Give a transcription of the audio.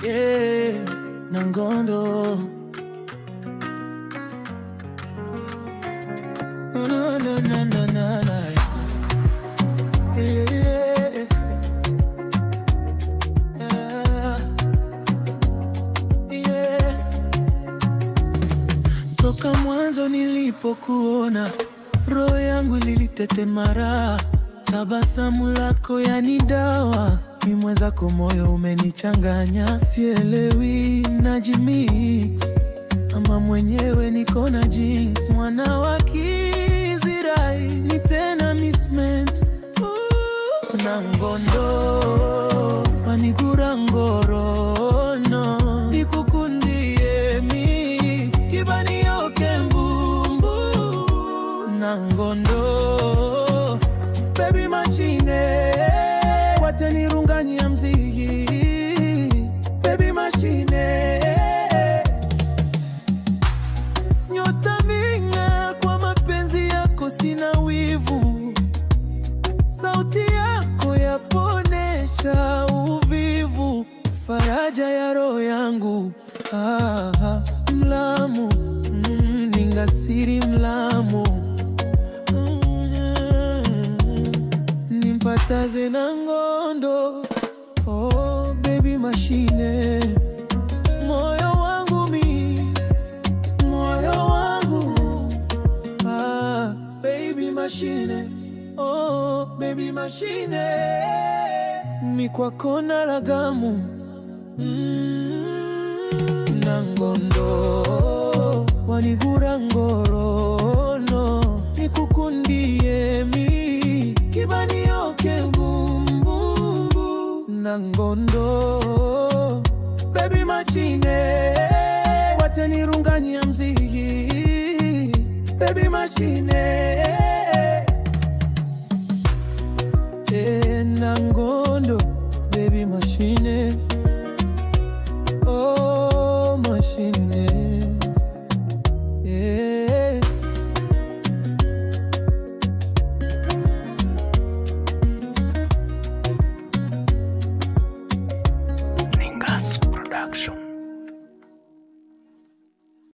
Yeah, Nangondo. No, no, no, no, no, no. Yeah, yeah. Toka mwanzo nilipokuona, roho yangu ilitetemeka. Tabasamu lako yani dawa, mimi mwenzako moyo umenichanganya. Sielewi najimix ama mwenyewe niko na jinx. Mwana wa Kizirai ni tena misment. Nangondo manigura ngorono, nikukundie mi kibani yoke mbumbu. Nangondo baby machine, watenirunganyia mziki. Baby machine, nyota minga kwa mapenzi yako, sina wivu. Sauti yako yaponesha uvivu, faraja ya roho yangu. Mlamu, ningasiri mlamu. Nimpataze Nangondo, oh baby machine. Moyo wangu mi, moyo wangu. Baby machine, oh baby machine. Mi kwako naragamu. Nangondo wanigura ngorono, nikukundie mi kibani yoke mbumbu. Nangondo baby machine, watenirunganyia mziki. Baby machine.